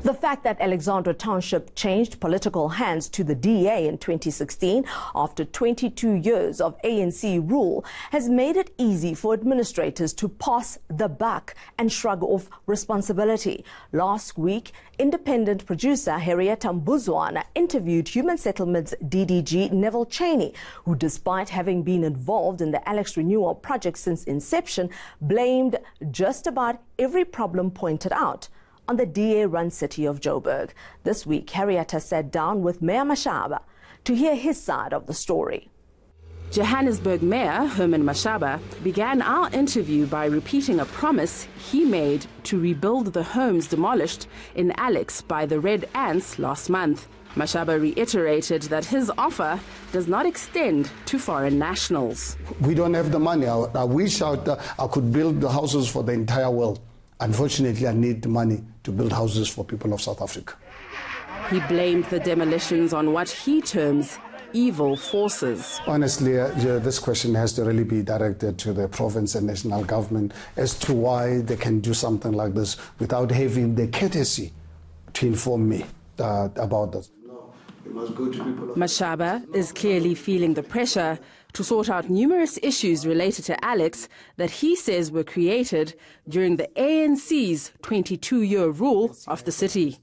The fact that Alexandra Township changed political hands to the DA in 2016 after 22 years of ANC rule has made it easy for administrators to pass the buck and shrug off responsibility. Last week, independent producer Henrietta Mbuzwana interviewed Human Settlements DDG Neville Chainee, who, despite having been involved in the Alex Renewal Project since inception, blamed just about every problem pointed out on the DA-run city of Joburg. This week, Henrietta sat down with Mayor Mashaba to hear his side of the story. Johannesburg Mayor Mashaba began our interview by repeating a promise he made to rebuild the homes demolished in Alex by the Red Ants last month. Mashaba reiterated that his offer does not extend to foreign nationals. We don't have the money. I wish I could build the houses for the entire world. Unfortunately, I need the money to build houses for people of South Africa. He blamed the demolitions on what he terms evil forces. Honestly, this question has to really be directed to the province and national government as to why they can do something like this without having the courtesy to inform me about this. Mashaba is clearly feeling the pressure to sort out numerous issues related to Alex that he says were created during the ANC's 22-year rule of the city.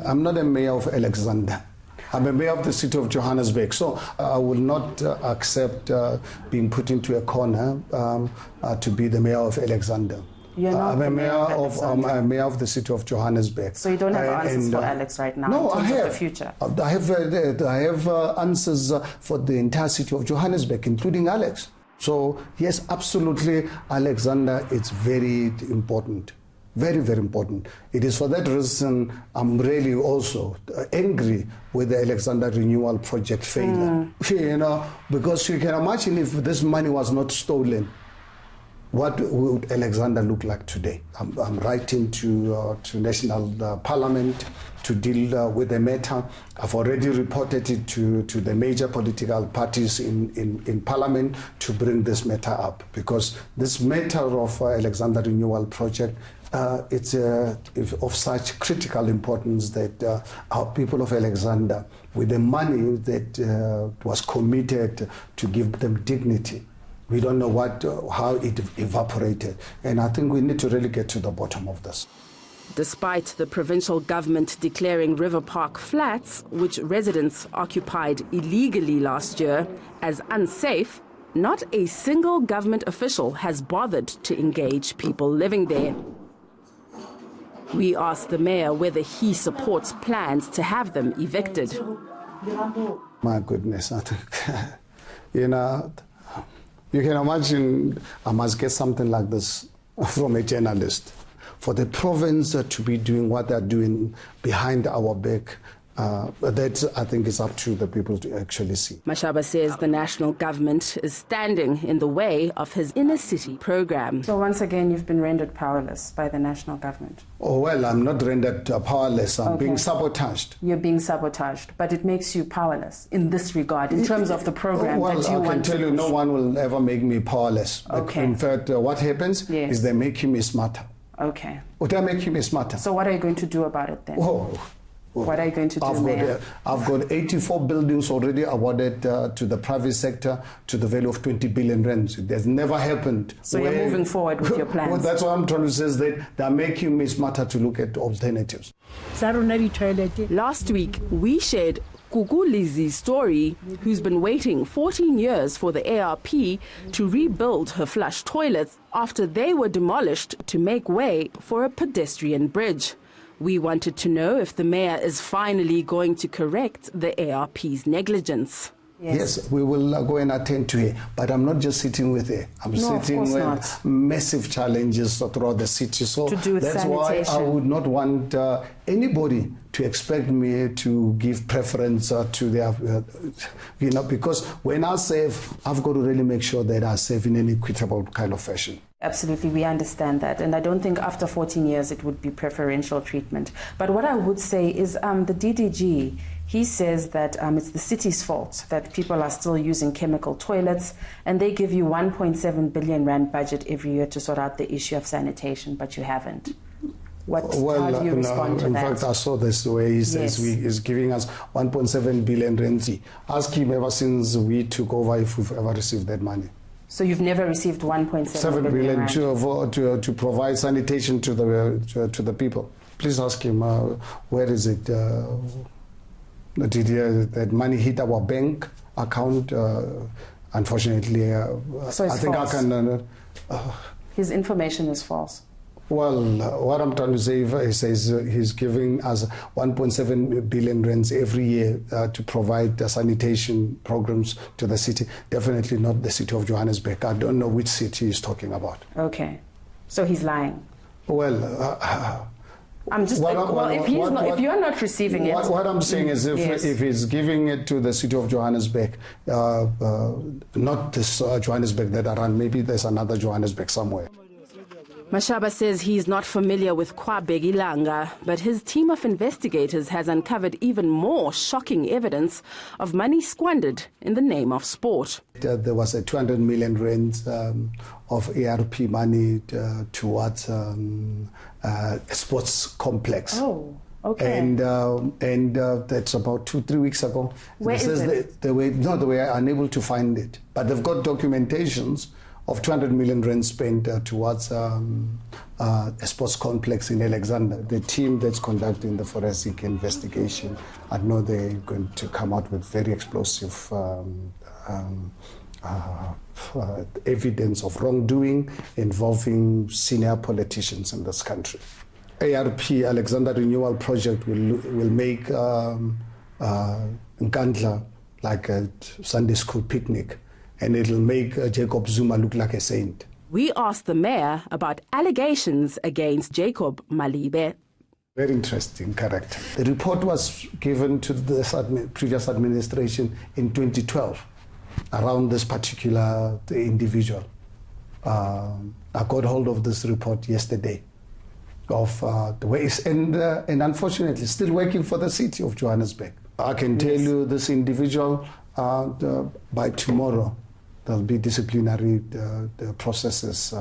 I'm not a mayor of Alexandra. I'm a mayor of the city of Johannesburg, so I will not accept being put into a corner to be the mayor of Alexandra. I'm a mayor of the city of Johannesburg. So you don't have answers for Alex right now in terms of the future? I have answers for the entire city of Johannesburg, including Alex. So yes, absolutely, Alexandra, it's very important. Very, very important. It is for that reason I'm really also angry with the Alexandra Renewal Project failure. You know, because you can imagine if this money was not stolen, what would Alexandra look like today? I'm writing to National Parliament to deal with the matter. I've already reported it to the major political parties in Parliament to bring this matter up, because this matter of Alexandra Renewal Project, it's of such critical importance that our people of Alexandra, with the money that was committed to give them dignity, we don't know how it evaporated. And I think we need to really get to the bottom of this. Despite the provincial government declaring River Park flats, which residents occupied illegally last year, as unsafe, not a single government official has bothered to engage people living there. We asked the mayor whether he supports plans to have them evicted. My goodness, I think, you know, you can imagine I must get something like this from a journalist. For the province to be doing what they're doing behind our back, that I think is up to the people to actually see. Mashaba says the national government is standing in the way of his inner city program. So once again, you've been rendered powerless by the national government. Oh, well, I'm not rendered powerless. I'm being sabotaged. You're being sabotaged, but it makes you powerless in this regard, in terms of the program that you want to push. Well, I can tell you, no one will ever make me powerless. Okay. In fact, what happens is they make me smarter. Okay. Or they make me smarter. So what are you going to do about it then? Oh. What are you going to do, Mayor? I've got 84 buildings already awarded to the private sector to the value of 20 billion rands. It has never happened. So you're moving forward with your plans? Well, that's what I'm trying to say, is that they're making me smarter to look at alternatives. Last week, we shared Kuku Lizi's story, who's been waiting 14 years for the ARP to rebuild her flush toilets after they were demolished to make way for a pedestrian bridge. We wanted to know if the mayor is finally going to correct the ARP's negligence. Yes, we will go and attend to it. But I'm not just sitting with it. I'm sitting with massive challenges throughout the city. So that's why I would not want anybody to expect me to give preference to their, you know, because when I save, I've got to really make sure that I save in an equitable kind of fashion. Absolutely, we understand that. And I don't think after 14 years it would be preferential treatment. But what I would say is the DDG, he says that it's the city's fault that people are still using chemical toilets, and they give you 1.7 billion rand budget every year to sort out the issue of sanitation, but you haven't. How do you respond to in that? fact, I saw this where he says he's giving us 1.7 billion rand. Ask him ever since we took over if we've ever received that money. So you've never received 1.7 billion rand to provide sanitation to the people. Please ask him where is it? Did that money hit our bank account? Unfortunately, so it's I think false. I can. His information is false. Well, what I'm trying to say, he says he's giving us 1.7 billion rands every year to provide sanitation programs to the city. Definitely not the city of Johannesburg. I don't know which city he's talking about. Okay, so he's lying. Well, I'm just if you're not receiving it. What I'm saying is if he's giving it to the city of Johannesburg, not this Johannesburg that I run, maybe there's another Johannesburg somewhere. Mashaba says he's not familiar with Kwabegilanga, but his team of investigators has uncovered even more shocking evidence of money squandered in the name of sport. There was a 200 million rand of ARP money towards a sports complex. Oh, okay. And that's about 2-3 weeks ago. Where is it? They were unable to find it, but they've got documentations of 200 million rand spent towards a sports complex in Alexandra. The team that's conducting the forensic investigation, I know they're going to come out with very explosive evidence of wrongdoing involving senior politicians in this country. ARP, Alexandra Renewal Project, will make Nkandla like a Sunday school picnic, and it'll make Jacob Zuma look like a saint. We asked the mayor about allegations against Jacob Malibe. Very interesting character. The report was given to the previous administration in 2012 around this particular individual. I got hold of this report yesterday of the ways, and unfortunately still working for the city of Johannesburg. I can tell you this individual, by tomorrow, there'll be disciplinary processes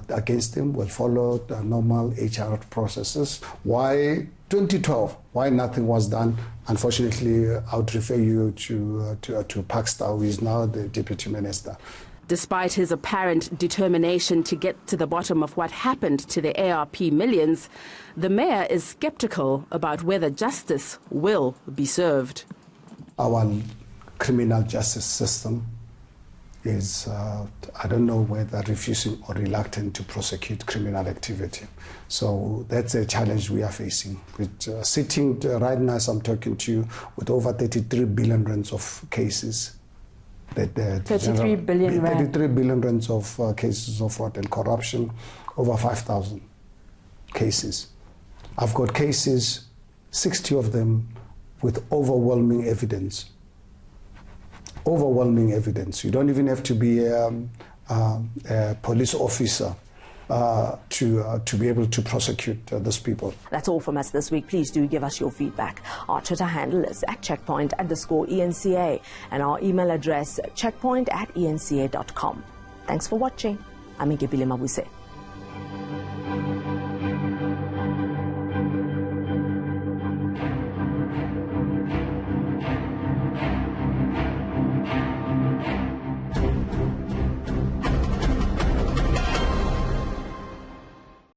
against him. We'll follow the normal HR processes. Why 2012? Why nothing was done? Unfortunately, I would refer you to Paxter, who is now the deputy minister. Despite his apparent determination to get to the bottom of what happened to the ARP millions, the mayor is skeptical about whether justice will be served. Our criminal justice system is, I don't know whether refusing or reluctant to prosecute criminal activity. So that's a challenge we are facing. With sitting right now as I'm talking to you with over 33 billion rands of cases. 33 billion rands of cases of fraud and corruption, over 5,000 cases. I've got cases, 60 of them, with overwhelming evidence. Overwhelming evidence. You don't even have to be a police officer to be able to prosecute those people. That's all from us this week. Please do give us your feedback. Our Twitter handle is @checkpoint_ENCA and our email address checkpoint@enca.com. Thanks for watching. I'm Ngibile Mabuse.